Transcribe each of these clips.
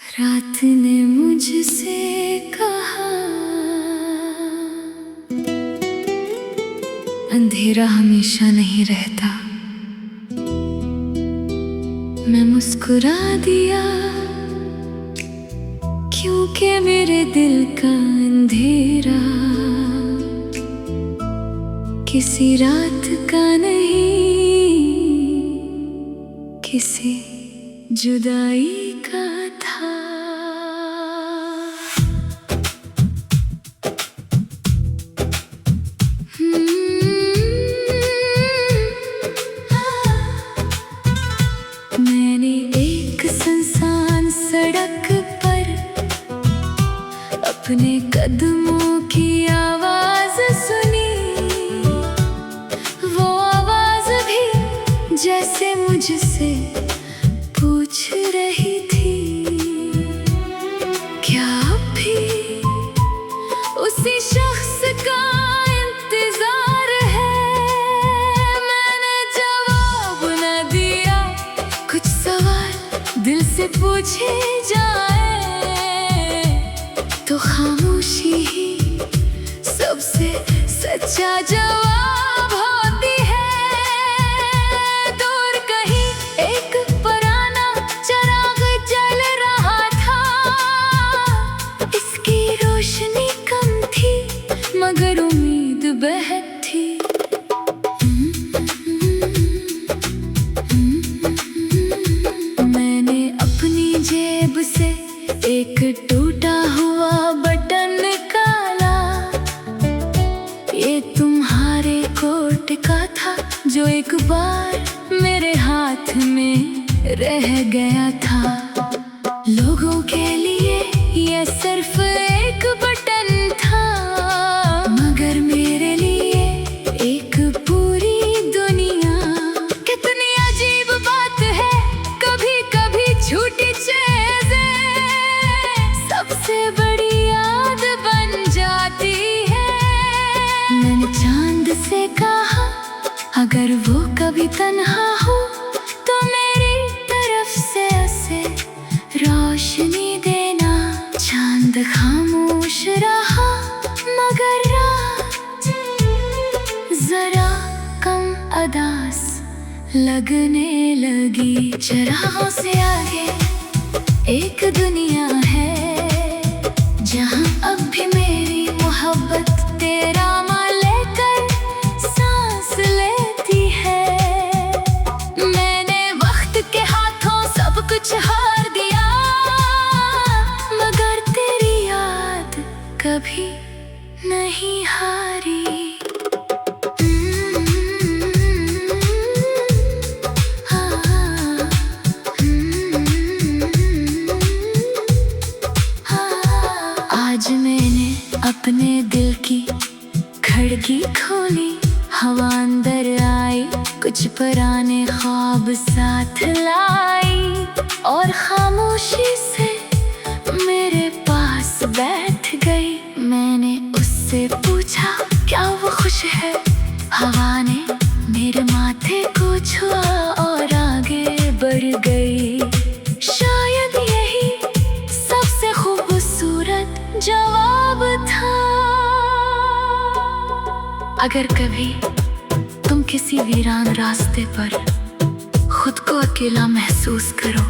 रात ने मुझसे कहा अंधेरा हमेशा नहीं रहता। मैं मुस्कुरा दिया क्योंकि मेरे दिल का अंधेरा किसी रात का नहीं, किसी जुदाई का था। मैंने एक सुनसान सड़क पर अपने कदमों की आवाज सुनी। वो आवाज भी जैसे मुझसे पूछ रही थी, क्या अब भी उसी शख्स का इंतजार है। मैंने जवाब न दिया, कुछ सवाल दिल से पूछे जाए तो खामोशी ही सबसे सच्चा जवाब होती है। दूर कहीं एक पुराना चिराग जल रहा था, इसकी रोशनी कम थी मगर उम्मीद बेहद थी। मैंने अपनी जेब से एक टूटा हुआ बटन निकाला। ये तुम्हारे कोट का था जो एक बार मेरे हाथ में रह गया था। लोगों के लिए ये सिर्फ एक बटन था मगर मेरे लिए एक पूरी दुनिया। कितनी अजीब बात है, कभी कभी छोटी चीजें सबसे बड़ी याद बन जाती है। मैंने चांद से कहा अगर वो कभी तन्हा हो तो मेरी तरफ से उसे रोशनी देना। चांद खामोश रहा मगर रात जरा कम अदास लगने लगी। चरागों से आगे एक दुनिया है जहाँ अब भी मेरी मोहब्बत तेरा मान लेकर सांस लेती है। मैंने वक्त के हाथों सब कुछ हार दिया मगर तेरी याद कभी नहीं हारी। आज मैंने अपने दिल की खिड़की खोली, हवा अंदर आई, कुछ पुराने ख्वाब साथ लाई और खामोशी से मेरे पास बैठ गई। मैंने उससे पूछा क्या वो खुश है। हवा ने मेरे माथे को छुआ और आगे बढ़ गई। शायद यही सबसे खूबसूरत जवाब था। अगर कभी तुम किसी वीरान रास्ते पर खुद को अकेला महसूस करो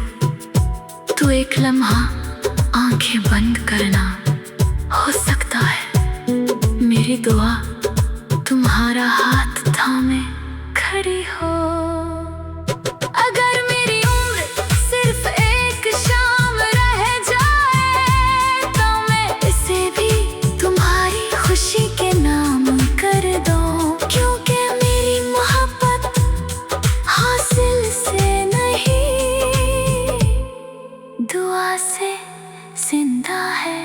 तो एक लम्हा आंखें बंद करना। हो सकता है मेरी दुआ तुम्हारा हाथ थामे खड़ी हो। अगर मेरी उम्र सिर्फ एक शाम रह जाए तो मैं इसे भी तुम्हारी खुशी के नाम कर दूं। क्योंकि मेरी मोहब्बत हासिल से नहीं, दुआ से जिंदा है।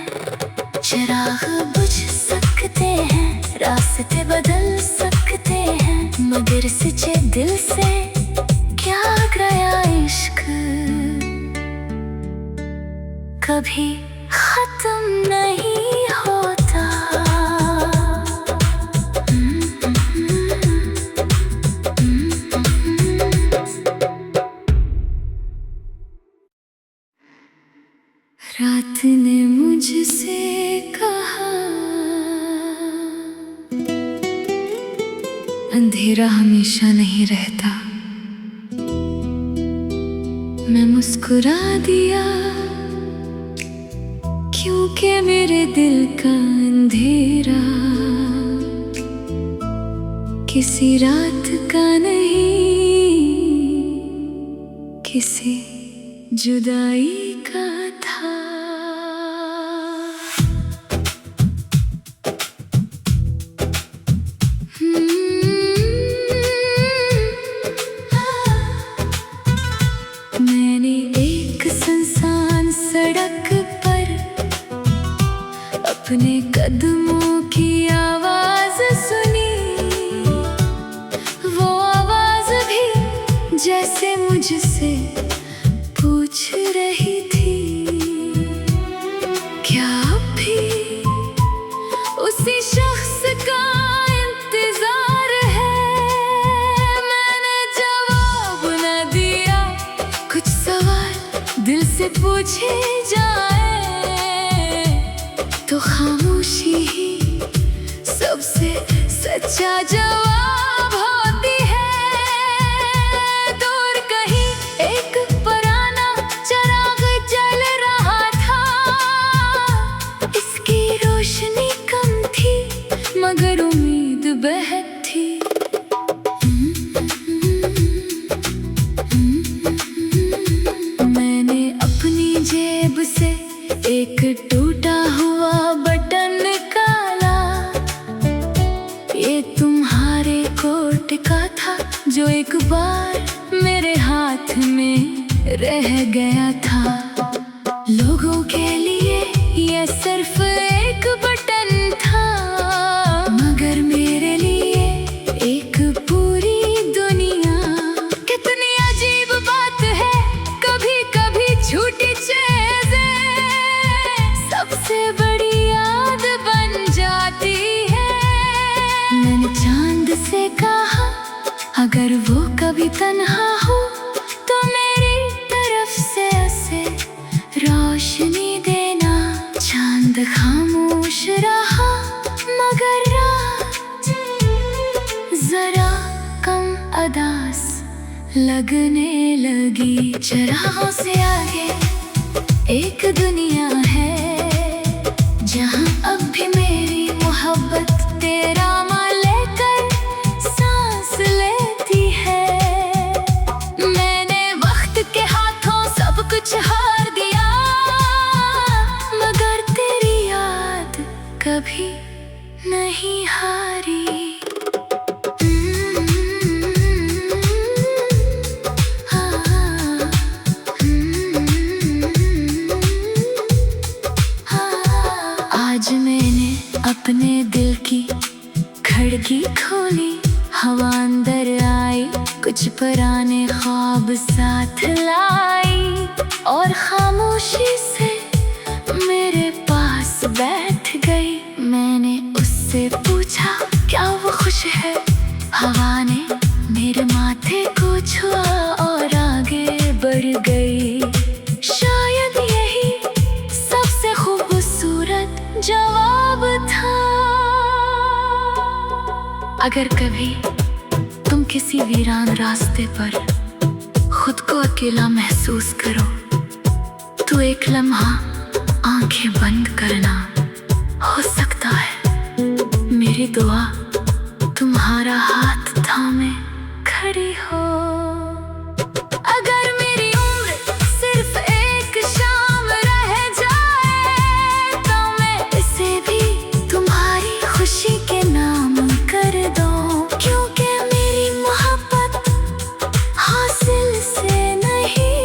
चिराग बुझ सकते हैं, रास्ते बदल सकते हैं मगर सच्चे दिल से क्या गया इश्क कभी खत्म नहीं होता। रात ने मुझसे कहा, अंधेरा हमेशा नहीं रहता। मैं मुस्कुरा दिया, क्योंकि मेरे दिल का अंधेरा किसी रात का नहीं, किसी जुदाई का था। मैंने एक सुनसान सड़क पर अपने कदमों की आवाज सुनी। वो आवाज भी जैसे मुझसे पूछ रही थी, क्या अब भी उसी शख्स का इंतजार है। मैंने जवाब न दिया, कुछ सवाल दिल से पूछे जाए तो खामोशी ही सबसे सच्चा जवाब होती है। दूर कहीं एक पुराना चिराग जल रहा था, इसकी रोशनी कम थी मगर उम्मीद बेहद थी। मैंने अपनी जेब से एक टूटा हुआ बटन निकाला। ये तुम्हारे कोट का था जो एक बार मेरे हाथ में रह गया था। लोगों के लिए ये सिर्फ एक बटन था, मगर मेरे लिए एक पूरी दुनिया। कितनी अजीब बात है, कभी कभी छोटी चीजें सबसे बड़ी याद बन जाती है। मैंने चांद से कहा, अगर वो कभी तन्हा हो तो मेरी तरफ से उसे रोशनी देना। चांद खामोश रहा, मगर रात जरा कम अदास लगने लगी। चिरागों से आगे एक दुनिया है, जहाँ अब भी मेरी मोहब्बत तेरा नाम लेकर सांस लेती है। मैंने वक्त के हाथों सब कुछ हार दिया, मगर तेरी याद कभी नहीं हारी। आज मैंने अपने दिल की खिड़की खोली, हवा अंदर आई, कुछ पुराने ख्वाब साथ लाई और खामोशी से मेरे पास बैठ गई। मैंने उससे पूछा, क्या वो खुश है? हवा ने मेरे माथे को छुआ और आगे बढ़ गई। शायद यही सबसे खूबसूरत जवाब था। अगर कभी तुम किसी वीरान रास्ते पर खुद को अकेला महसूस करो तो एक लम्हा आंखें बंद करना। हो सकता है मेरी दुआ तुम्हारा हाथ थामे खड़ी हो। अगर मेरी उम्र सिर्फ एक शाम रह जाए तो मैं इसे भी तुम्हारी खुशी के नाम कर दूं, क्योंकि मेरी मोहब्बत हासिल से नहीं,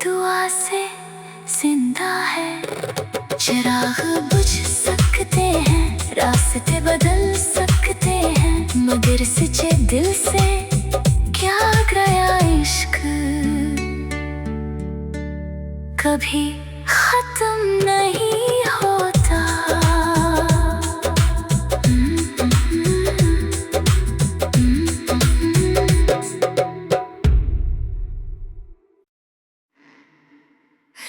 दुआ से जिंदा है। चिराग बुझ सकते हैं, रास्ते बदल सकते हैं, मगर सच्चे दिल से क्या गया इश्क कभी खत्म नहीं होता।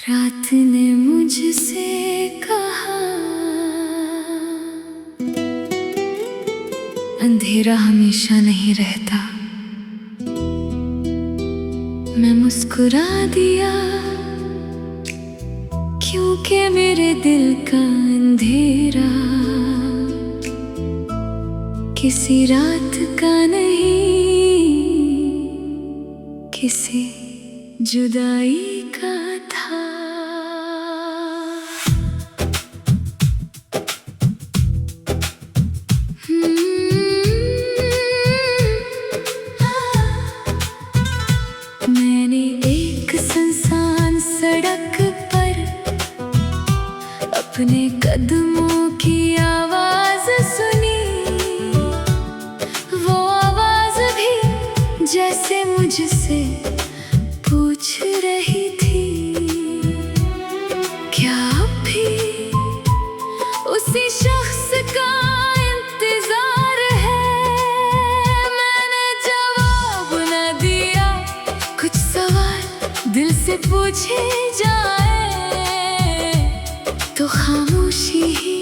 रात ने मुझसे कहा, अंधेरा हमेशा नहीं रहता। मैं मुस्कुरा दिया, क्योंकि मेरे दिल का अंधेरा किसी रात का नहीं, किसी जुदाई का था। मैंने एक सुनसान सड़क पर अपने कदमों की आवाज सुनी। वो आवाज भी जैसे मुझसे पूछ रही थी, क्या अब भी उसी शख्स का इंतजार है। मैंने जवाब न दिया, कुछ सवाल दिल से पूछे जाए तो खामोशी ही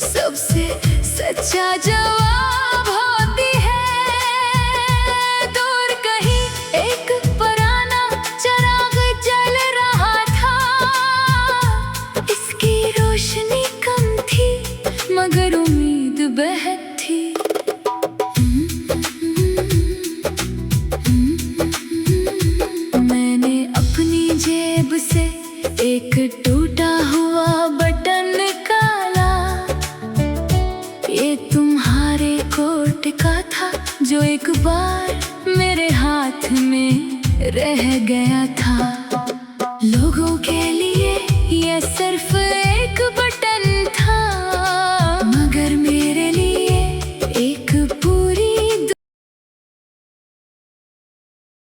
सबसे सच्चा जवाब होती है। दूर कहीं एक पुराना चिराग जल रहा था, इसकी रोशनी कम थी मगर उम्मीद बेहद थी। मैंने अपनी जेब से एक टूटा हुआ बटन निकाला। ये तुम्हारे कोट का था जो एक बार मेरे हाथ में रह गया था।